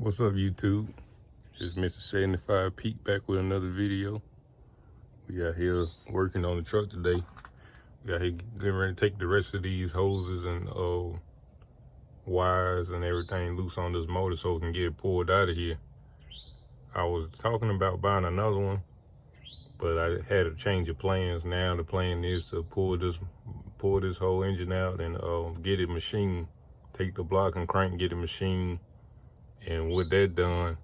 What's up, YouTube? Just Mr. 75 Pete back with another video. We out here working on the truck today. We out here getting ready to take the rest of these hoses and wires and everything loose on this motor so we can get it pulled out of here. I was talking about buying another one, but I had a change of plans. Now the plan is to pull this whole engine out and get it machined. Take the block and crank, get it machined. And with that done,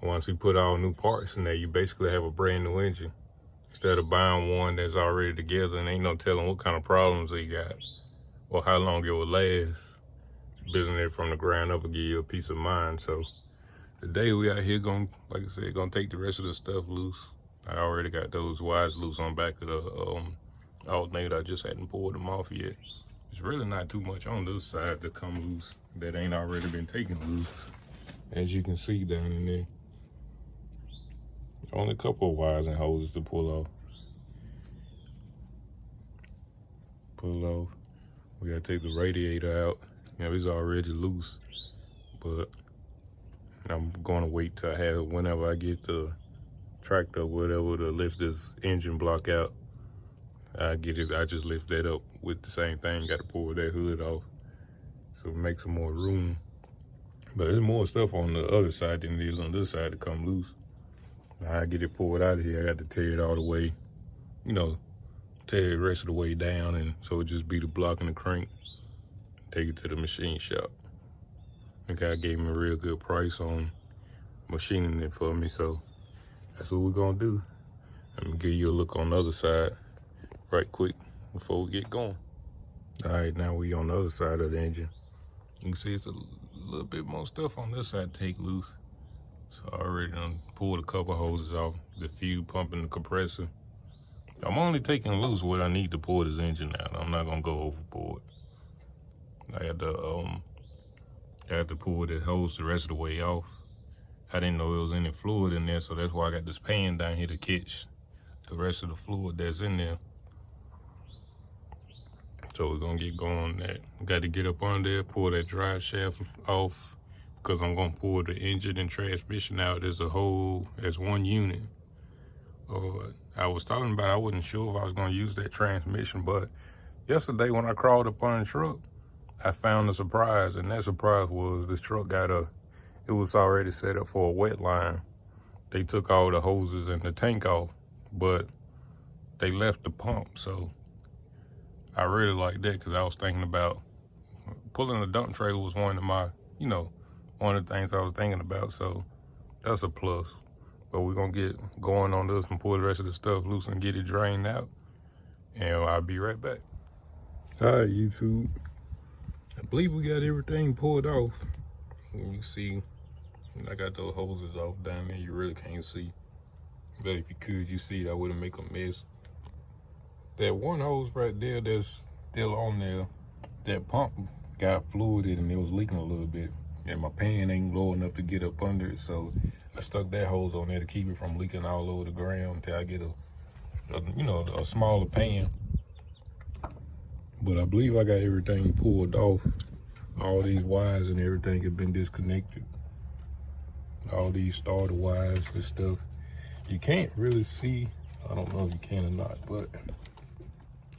once we put all new parts in there, you basically have a brand new engine. Instead of buying one that's already together and ain't no telling what kind of problems they got or how long it will last. Building it from the ground up will give you a peace of mind. So today we out here gonna take the rest of the stuff loose. I already got those wires loose on back of the alternator. I just hadn't pulled them off yet. There's really not too much on this side to come loose that ain't already been taken loose. As you can see down in there, only a couple of wires and hoses to pull off. We gotta take the radiator out. You know, it's already loose, but I'm gonna wait till whenever I get the tractor or whatever to lift this engine block out. I just lift that up with the same thing. Got to pull that hood off so make some more room. But there's more stuff on the other side than there is on this side to come loose. Now I get it pulled out of here, I got to tear it all the way, tear the rest of the way down, and so it just be the block and the crank. Take it to the machine shop. The guy gave me a real good price on machining it for me, so that's what we're gonna do. Let me give you a look on the other side right quick before we get going. All right, now we on the other side of the engine. You can see it's a little bit more stuff on this side to take loose. So I already done pulled a couple hoses off, the fuel pump and the compressor. I'm only taking loose what I need to pull this engine out. I'm not gonna go overboard. I had to pull that hose the rest of the way off. I didn't know there was any fluid in there, so that's why I got this pan down here to catch the rest of the fluid that's in there. So we're gonna get going on that. Got to get up under there, pull that drive shaft off, because I'm gonna pull the engine and transmission out as one unit. I was talking about I wasn't sure if I was gonna use that transmission, but yesterday when I crawled up on the truck, I found a surprise, and that surprise was this truck it was already set up for a wet line. They took all the hoses and the tank off, but they left the pump, so I really like that because I was thinking about pulling a dump trailer was one of the things I was thinking about, so that's a plus. But we're gonna get going on this and pull the rest of the stuff loose and get it drained out, and I'll be right back. All right, YouTube. I believe we got everything pulled off. You can see I got those hoses off down there. You really can't see, but if you could, you see that wouldn't make a mess. That one hose right there that's still on there, that pump got fluid in and it was leaking a little bit, and my pan ain't low enough to get up under it, so I stuck that hose on there to keep it from leaking all over the ground until I get a smaller pan. But I believe I got everything pulled off. All these wires and everything have been disconnected. All these starter wires and stuff. You can't really see, I don't know if you can or not, but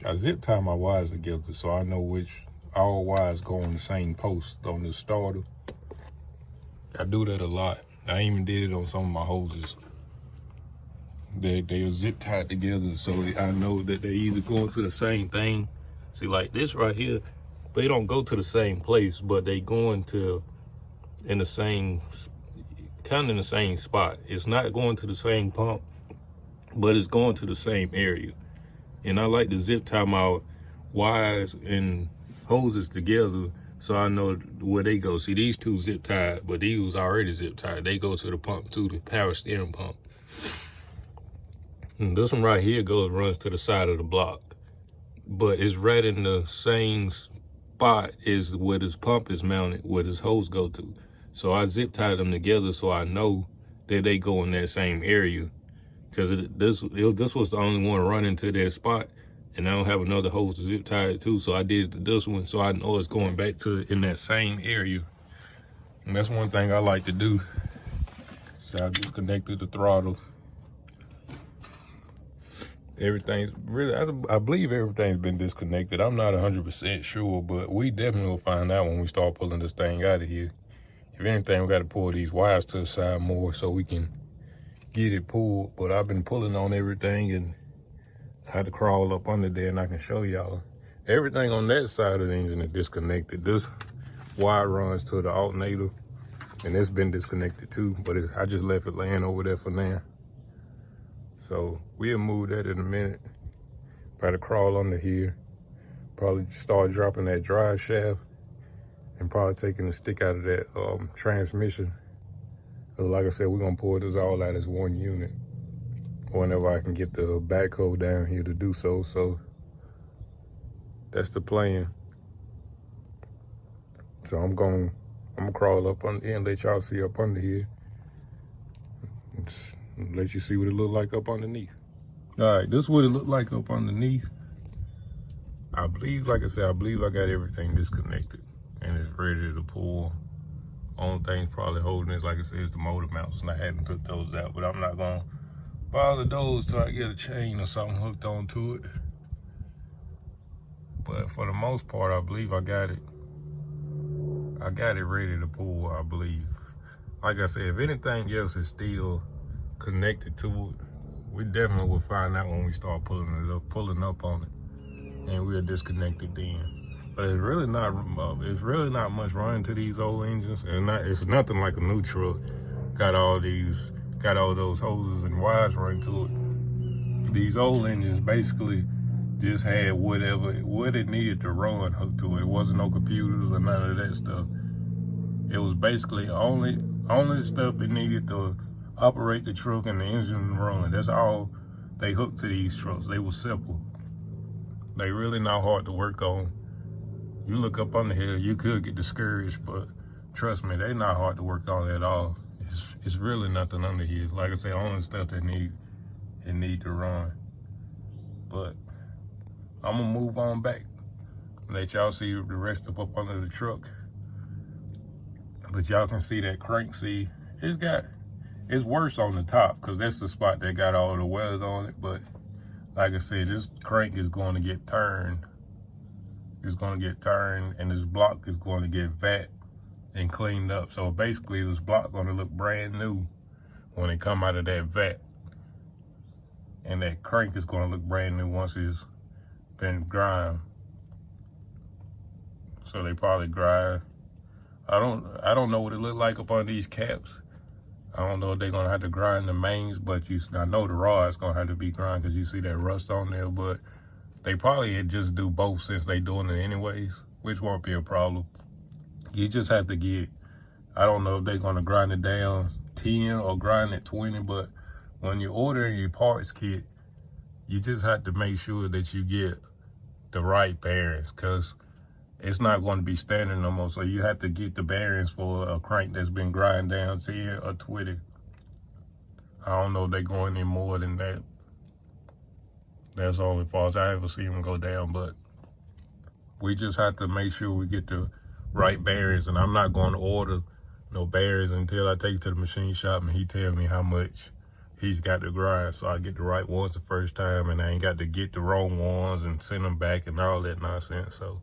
I zip tie my wires together so I know which all wires go on the same post on the starter. I do that a lot. I even did it on some of my hoses. They are zip tied together so I know that they either going to the same thing. See, like this right here, they don't go to the same place, but they going to in the same spot. It's not going to the same pump, but it's going to the same area. And I like to zip tie my wires and hoses together so I know where they go. See, these two zip tied, but these was already zip tied. They go to the pump too, the power steering pump. And this one right here runs to the side of the block, but it's right in the same spot is where this pump is mounted, where this hose go to. So I zip tied them together so I know that they go in that same area. Because this was the only one running to that spot, and I don't have another hose to zip tie it to, so I did this one so I know it's going back to in that same area. And that's one thing I like to do. So I disconnected the throttle. Everything's really, I believe everything's been disconnected. I'm not 100% sure, but we definitely will find out when we start pulling this thing out of here. If anything, we got to pull these wires to the side more so we can get it pulled. But I've been pulling on everything and I had to crawl up under there, and I can show y'all. Everything on that side of the engine is disconnected. This wire runs to the alternator, and it's been disconnected too, but I just left it laying over there for now. So we'll move that in a minute. Try to crawl under here. Probably start dropping that drive shaft and probably taking the stick out of that transmission. Cause like I said, we're gonna pull this all out as one unit whenever I can get the backhoe down here to do so. So that's the plan. So I'm gonna crawl up under here and let y'all see up under here. Let you see what it look like up underneath. All right, this is what it look like up underneath. I believe, like I said, I believe I got everything disconnected and it's ready to pull. Only thing's probably holding it, like I said, is the motor mounts, and I hadn't took those out, but I'm not gonna bother those till I get a chain or something hooked onto it. But for the most part, I believe I got it. I got it ready to pull, I believe. Like I said, if anything else is still connected to it, we definitely will find out when we start pulling up on it, and we'll disconnect it then. But it's really not much running to these old engines, and it's nothing like a new truck. Got all those hoses and wires running to it. These old engines basically just had what it needed to run hooked to it. It wasn't no computers or none of that stuff. It was basically only stuff it needed to operate the truck and the engine run. That's all they hooked to these trucks. They were simple. They really not hard to work on. You look up under here, you could get discouraged, but trust me, they not hard to work on at all. It's really nothing under here. Like I say, only stuff that need to run. But I'm gonna move on back. Let y'all see the rest up under the truck. But y'all can see that crank. See, it's worse on the top because that's the spot that got all the weathers on it. But like I said, this crank is going to get turned. It's going to get turned, and this block is going to get vat and cleaned up. So basically, this block going to look brand new when it come out of that vat. And that crank is going to look brand new once it's been grind. So they probably grind. I don't know what it look like up on these caps. I don't know if they're gonna have to grind the mains, but I know the rod's gonna have to be grind because you see that rust on there. But they probably just do both since they doing it anyways, which won't be a problem. You just have to get, I don't know if they're gonna grind it down 10 or grind it 20, but when you're ordering your parts kit, you just have to make sure that you get the right bearings, because it's not going to be standard no more. So you have to get the bearings for a crank that's been grind down 10 or 20. I don't know if they go any more than that. That's the only far as I ever see them go down, but we just have to make sure we get the right bearings. And I'm not going to order no bearings until I take it to the machine shop and he tell me how much he's got to grind, so I get the right ones the first time, and I ain't got to get the wrong ones and send them back and all that nonsense. So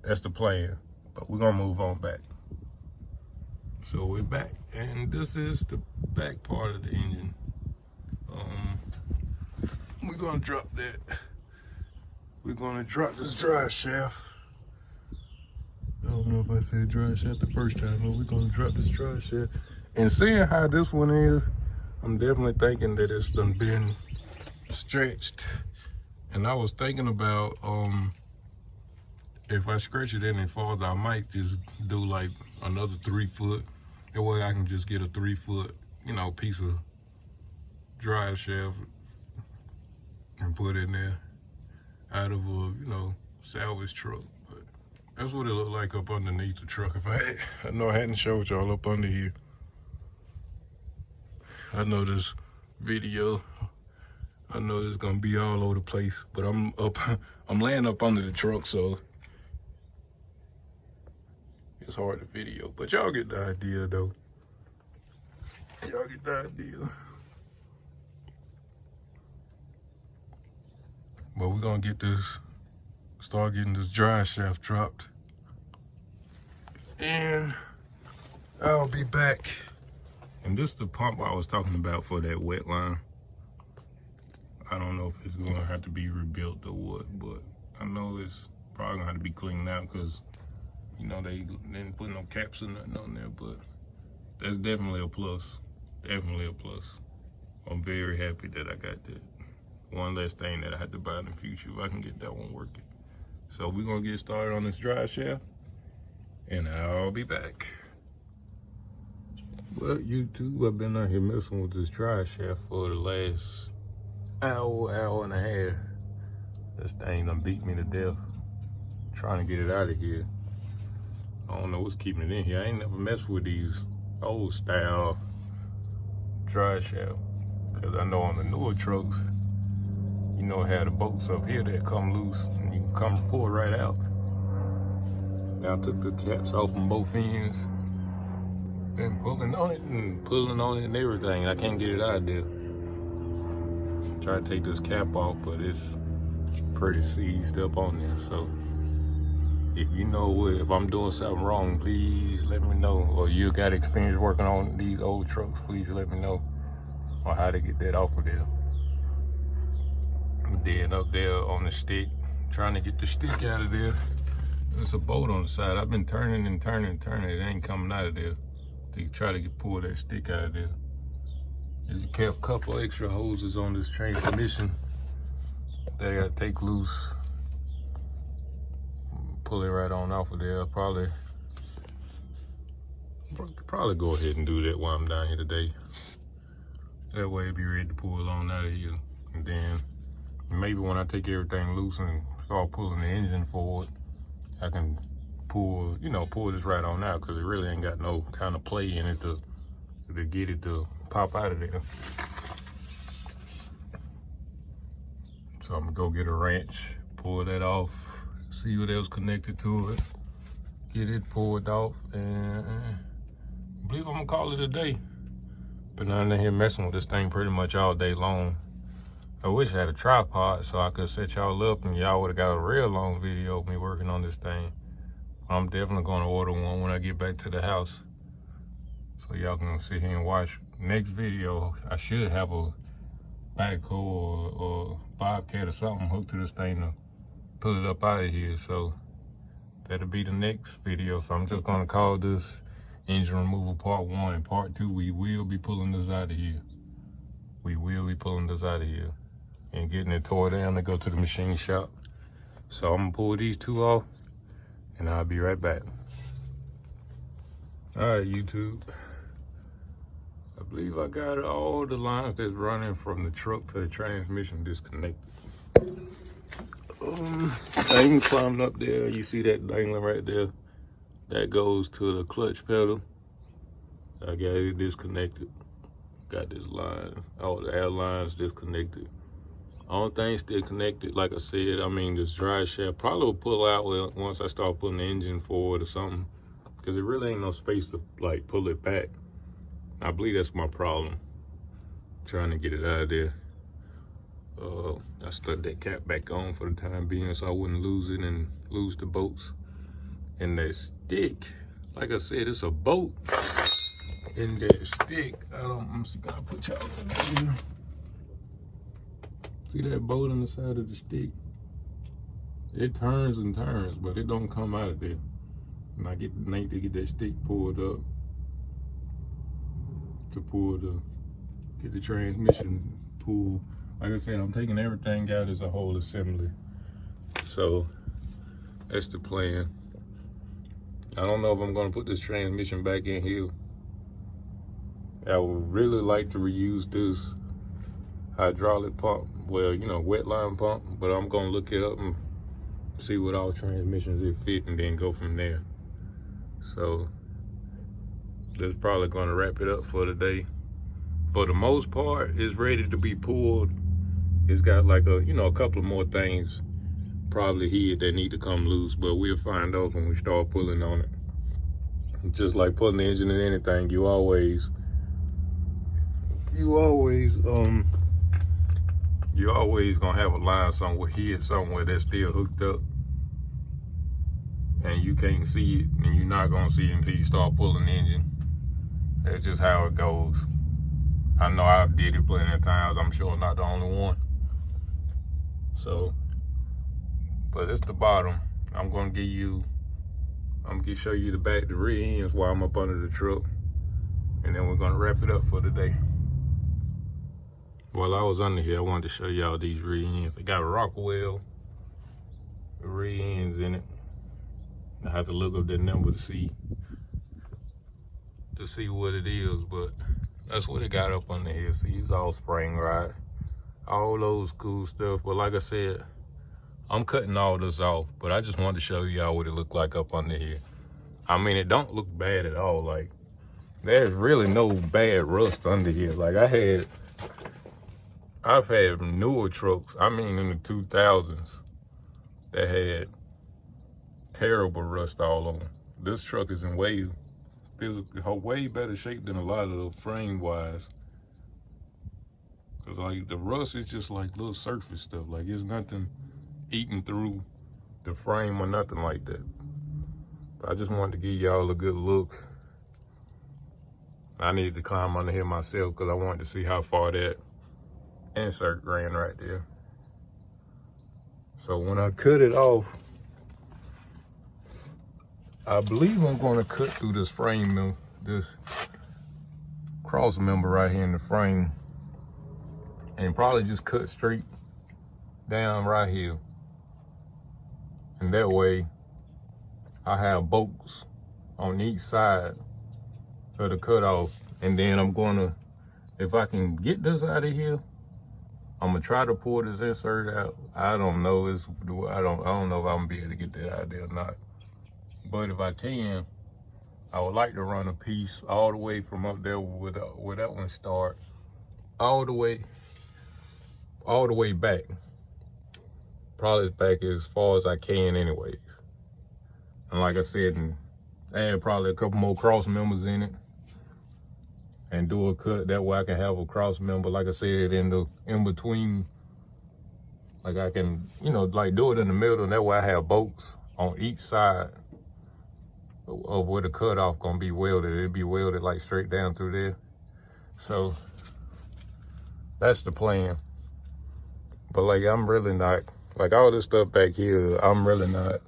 that's the plan, but we're gonna move on back. So we're back, and this is the back part of the engine. We're gonna drop that. We're gonna drop this drive shaft. I don't know if I said drive shaft the first time, but we're gonna drop this drive shaft. And seeing how this one is, I'm definitely thinking that it's done been stretched. And I was thinking about, if I stretch it any farther, I might just do like another 3 foot. That way I can just get a 3 foot, piece of drive shaft and put it in there out of a, salvage truck. But that's what it looked like up underneath the truck. I know I hadn't showed y'all up under here. I know this video, I know it's gonna be all over the place, but I'm laying up under the truck, so it's hard to video, but y'all get the idea though. Y'all get the idea. But we're gonna get this, start getting this drive shaft dropped. And I'll be back. And this is the pump I was talking about for that wet line. I don't know if it's gonna have to be rebuilt or what, but I know it's probably gonna have to be cleaned out because, you know, they didn't put no caps or nothing on there, but that's definitely a plus. Definitely a plus. I'm very happy that I got that. One less thing that I had to buy in the future if I can get that one working. So we're gonna get started on this drive shaft and I'll be back. Well, YouTube, I've been out here messing with this drive shaft for the last hour and a half. This thing done beat me to death. Trying to get it out of here. I don't know what's keeping it in here. I ain't never messed with these old style drive shaft. Cause I know on the newer trucks, you know, have the bolts up here that come loose and you can come pull it right out. Now I took the caps off from both ends. Been pulling on it and everything. I can't get it out of there. Try to take this cap off, but it's pretty seized up on there. So if you know if I'm doing something wrong, please let me know. Or you got experience working on these old trucks, please let me know on how to get that off of there. Then up there on the stick, trying to get the stick out of there. There's a bolt on the side. I've been turning and turning and turning. It ain't coming out of there. To try to pull that stick out of there. There's a couple extra hoses on this transmission that I gotta take loose. Pull it right on off of there. Probably go ahead and do that while I'm down here today. That way it'll be ready to pull on out of here. And then maybe when I take everything loose and start pulling the engine forward, I can pull this right on out, because it really ain't got no kind of play in it to get it to pop out of there. So I'm gonna go get a wrench, pull that off, see what else connected to it, get it pulled off, and I believe I'm gonna call it a day. Been down here messing with this thing pretty much all day long. I wish I had a tripod so I could set y'all up and y'all would have got a real long video of me working on this thing. I'm definitely going to order one when I get back to the house, so y'all can sit here and watch. Next video, I should have a backhoe or bobcat or something hooked to this thing to pull it up out of here. So that'll be the next video. So I'm just going to call this engine removal part 1. Part 2, we will be pulling this out of here. We will be pulling this out of here and getting it tore down to go to the machine shop. So I'm going to pull these two off, and I'll be right back. All right, YouTube. I believe I got all the lines that's running from the truck to the transmission disconnected. I even climbed up there. You see that dangling right there? That goes to the clutch pedal. I got it disconnected. Got this line, all the air lines disconnected. Only thing still connected, like I said, this drive shaft probably will pull out once I start putting the engine forward or something, because it really ain't no space to like pull it back. I believe that's my problem, trying to get it out of there. I stuck that cap back on for the time being so I wouldn't lose it and lose the bolts. And that stick, like I said, it's a bolt in that stick. I'm just gonna put y'all in here. See that bolt on the side of the stick? It turns and turns, but it don't come out of there. And I get Nate to get that stick pulled up to get the transmission pulled. Like I said, I'm taking everything out as a whole assembly. So that's the plan. I don't know if I'm gonna put this transmission back in here. I would really like to reuse this hydraulic pump, wet line pump, but I'm gonna look it up and see what all transmissions it fit and then go from there. So that's probably gonna wrap it up for today. For the most part, it's ready to be pulled. It's got like a couple of more things probably here that need to come loose, but we'll find those when we start pulling on it. Just like putting the engine in anything, you always gonna have a line somewhere here, somewhere that's still hooked up, and you can't see it, and you're not gonna see it until you start pulling the engine. That's just how it goes. I know I did it plenty of times. I'm sure I'm not the only one. So, but it's the bottom. I'm gonna show you the back, the rear ends while I'm up under the truck, and then we're gonna wrap it up for the day. While I was under here, I wanted to show y'all these rear ends. They got Rockwell rear ends in it. I have to look up that number to see what it is, but that's what it got up under here. See, it's all spring ride, all those cool stuff. But like I said, I'm cutting all this off, but I just wanted to show y'all what it looked like up under here. I mean, it don't look bad at all. Like, there's really no bad rust under here. Like, I've had newer trucks, I mean in the 2000s, that had terrible rust all on them. This truck is in way better shape than a lot of the frame wise. Cause like the rust is just like little surface stuff. Like it's nothing eating through the frame or nothing like that. But I just wanted to give y'all a good look. I needed to climb under here myself because I wanted to see how far that insert ran right there. So when I cut it off, I believe I'm going to cut through this frame, this cross member right here in the frame, and probably just cut straight down right here. And that way I have bolts on each side of the cutoff. And then I'm gonna, if I can get this out of here, I'm gonna try to pull this insert out. I don't know I don't know if I'm gonna be able to get that out of there or not. But if I can, I would like to run a piece all the way from up there where that one start, all the way back. Probably back as far as I can anyways. And like I said, add probably a couple more cross members in it and do a cut. That way I can have a cross member, like I said, in between. Like I can, like do it in the middle, and that way I have bolts on each side of where the cutoff gonna be welded. It'll be welded like straight down through there. So that's the plan. But like I'm really not, like all this stuff back here, I'm really not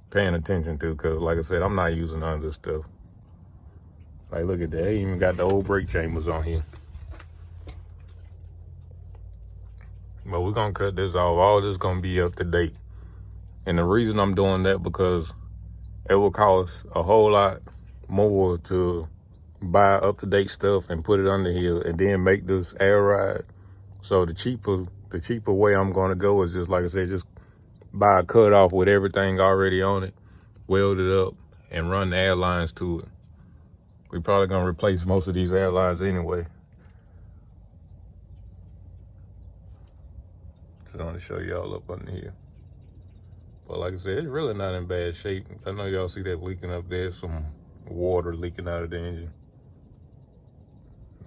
paying attention to, because like I said, I'm not using none of this stuff. Like look at that, they even got the old brake chambers on here. But we're gonna cut this off. All this gonna be up to date. And the reason I'm doing that, because it will cost a whole lot more to buy up-to-date stuff and put it under here and then make this air ride. So the cheaper way I'm gonna go is just, like I said, just buy a cutoff with everything already on it, weld it up, and run the air lines to it. We're probably gonna replace most of these air lines anyway. So I want to show y'all up under here. But like I said, it's really not in bad shape. I know y'all see that leaking up there, some water leaking out of the engine.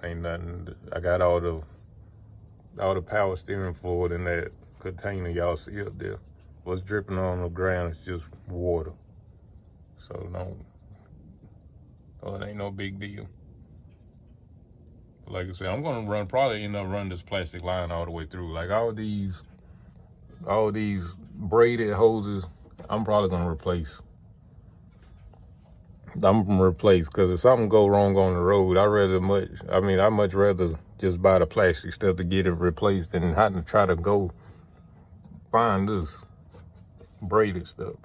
Ain't nothing. I got all the power steering fluid in that container y'all see up there. What's dripping on the ground is just water. So it ain't no big deal. But like I said, I'm gonna probably end up running this plastic line all the way through. Like all these braided hoses, I'm probably gonna replace. Because if something go wrong on the road, I'd much rather just buy the plastic stuff to get it replaced than having to try to go find this braided stuff.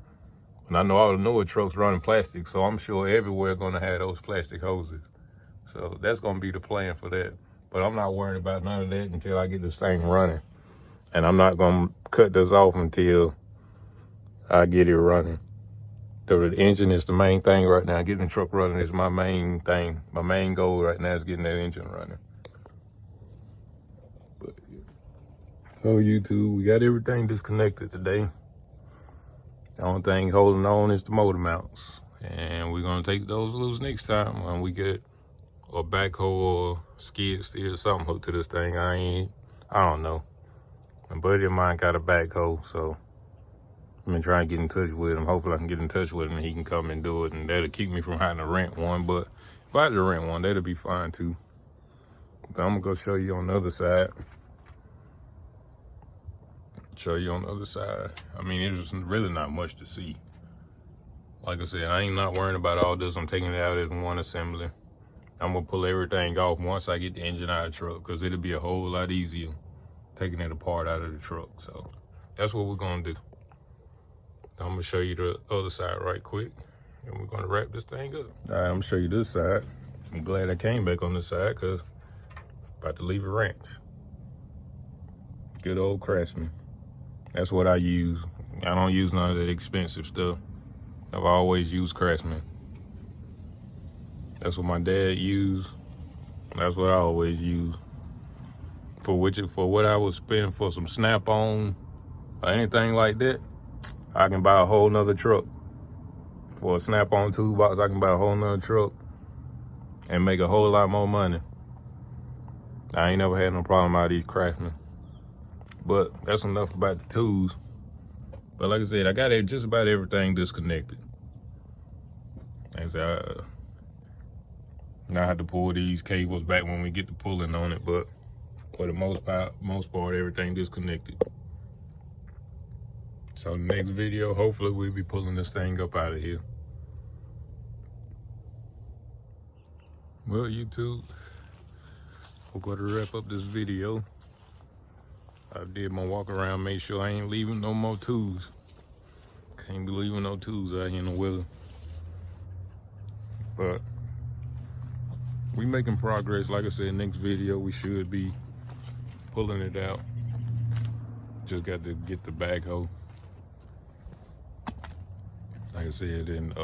And I know all the newer trucks running plastic, so I'm sure everywhere gonna have those plastic hoses. So that's gonna be the plan for that. But I'm not worried about none of that until I get this thing running. And I'm not gonna cut this off until I get it running. The engine is the main thing right now. Getting the truck running is my main thing. My main goal right now is getting that engine running. But, yeah. So YouTube, we got everything disconnected today. The only thing holding on is the motor mounts. And we're gonna take those loose next time when we get a backhoe or skid steer or something hooked to this thing. I don't know. A buddy of mine got a backhoe, so I've been trying to get in touch with him. Hopefully I can get in touch with him and he can come and do it, and that'll keep me from having to rent one. But if I had to rent one, that'll be fine too. But I'm gonna go show you on the other side. I mean, it's really not much to see. Like I said, I ain't not worrying about all this. I'm taking it out as one assembly. I'm gonna pull everything off once I get the engine out of the truck, because it'll be a whole lot easier taking it apart out of the truck. So that's what we're gonna do. I'm gonna show you the other side right quick, and we're gonna wrap this thing up. All right, I'm gonna show you this side. I'm glad I came back on this side, because I'm about to leave a wrench. Good old Craftsman. That's what I use. I don't use none of that expensive stuff. I've always used Craftsman. That's what my dad used. That's what I always use. For what I would spend for some Snap-on or anything like that, I can buy a whole nother truck. For a Snap-on toolbox, I can buy a whole nother truck and make a whole lot more money. I ain't never had no problem out of these Craftsmen. But that's enough about the tools. But like I said, I got just about everything disconnected. Like I said, I have to pull these cables back when we get to pulling on it, but for the most part, everything disconnected. So next video, hopefully we'll be pulling this thing up out of here. Well, YouTube, we're going to wrap up this video. I did my walk around, make sure I ain't leaving no more tools. Can't be leaving no tools out here in the weather. But we making progress. Like I said, next video we should be pulling it out. Just got to get the backhoe. Like I said, and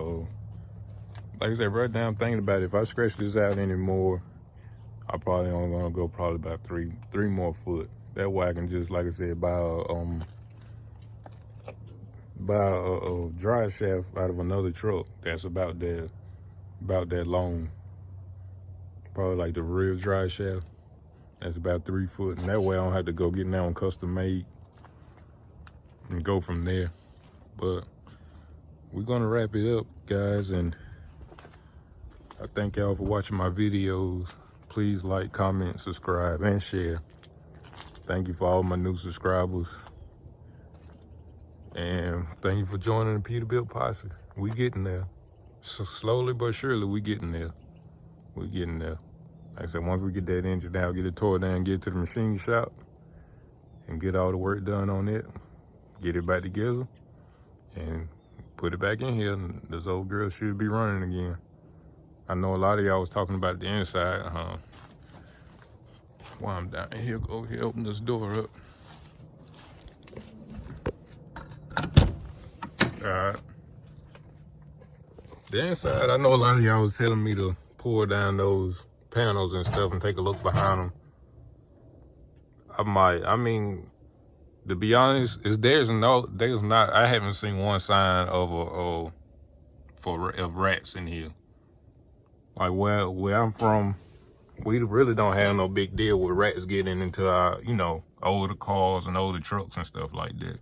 right now I'm thinking about it. If I stretch this out anymore, I probably only gonna go about three more foot. That way I can just, like I said, buy a drive shaft out of another truck that's about that long. Probably like the real drive shaft. That's about 3 foot. And that way I don't have to go get that one custom made and go from there. But we're gonna wrap it up, guys, and I thank y'all for watching my videos. Please like, comment, subscribe, and share. Thank you for all my new subscribers. And thank you for joining the Peterbilt posse. We getting there. So slowly but surely, we getting there. We getting there. Like I said, once we get that engine out, get it tore down, get it to the machine shop, and get all the work done on it, get it back together, and put it back in here, and this old girl should be running again. I know a lot of y'all was talking about the inside. While I'm down here, go over here, open this door up. All right. The inside, I know a lot of y'all was telling me to pull down those panels and stuff and take a look behind them. I might. I mean, to be honest, there's not. I haven't seen one sign of rats in here. Like where I'm from, we really don't have no big deal with rats getting into our, older cars and older trucks and stuff like that.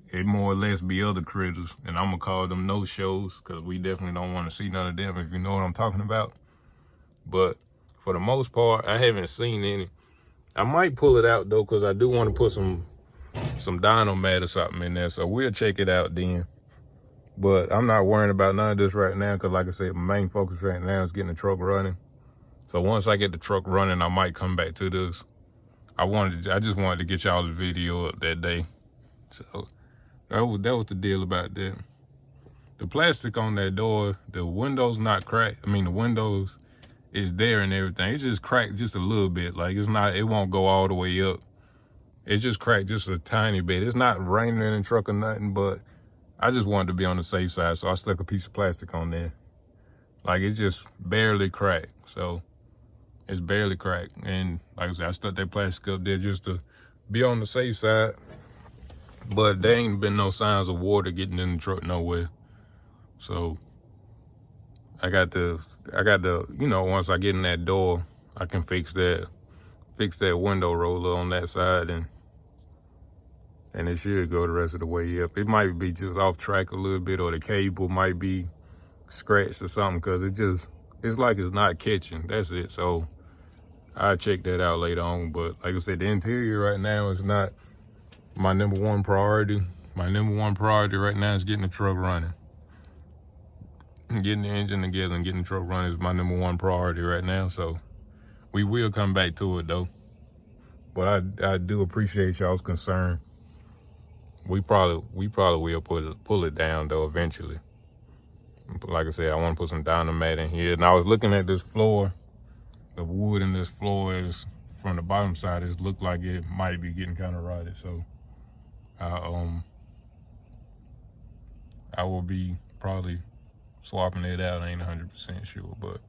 It more or less be other critters, and I'm gonna call them no-shows, because we definitely don't want to see none of them, if you know what I'm talking about. But for the most part, I haven't seen any. I might pull it out though, because I do want to put some Dynomat or something in there, so we'll check it out then. But I'm not worrying about none of this right now, because like I said, my main focus right now is getting the truck running. So once I get the truck running, I might come back to this. I just wanted to get y'all the video up that day. So that was the deal about that. The plastic on that door, the window's not cracked. I mean, the windows is there and everything. It's just cracked just a little bit. Like it won't go all the way up. It just cracked just a tiny bit. It's not raining in the truck or nothing, but I just wanted to be on the safe side, so I stuck a piece of plastic on there. Like, it just barely cracked. So it's barely cracked. And like I said, I stuck that plastic up there just to be on the safe side. But there ain't been no signs of water getting in the truck nowhere. So I got the, you know, once I get in that door, I can fix that window roller on that side, and it should go the rest of the way up. It might be just off track a little bit, or the cable might be scratched or something, because it's like it's not catching. That's it. So I'll check that out later on. But like I said, the interior right now is not my number one priority. My number one priority right now is getting the truck running. Getting the engine together and getting the truck running is my number one priority right now. So we will come back to it though. But I do appreciate y'all's concern. We probably will pull it down though eventually. But like I said, I want to put some dynamite in here. And I was looking at this floor. The wood in this floor is, from the bottom side, it looked like it might be getting kind of rotted. So I will be probably swapping it out. I ain't 100% sure, but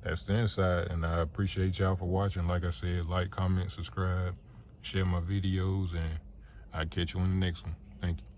that's the inside. And I appreciate y'all for watching. Like I said, like, comment, subscribe, share my videos, and I'll catch you in the next one. Thank you.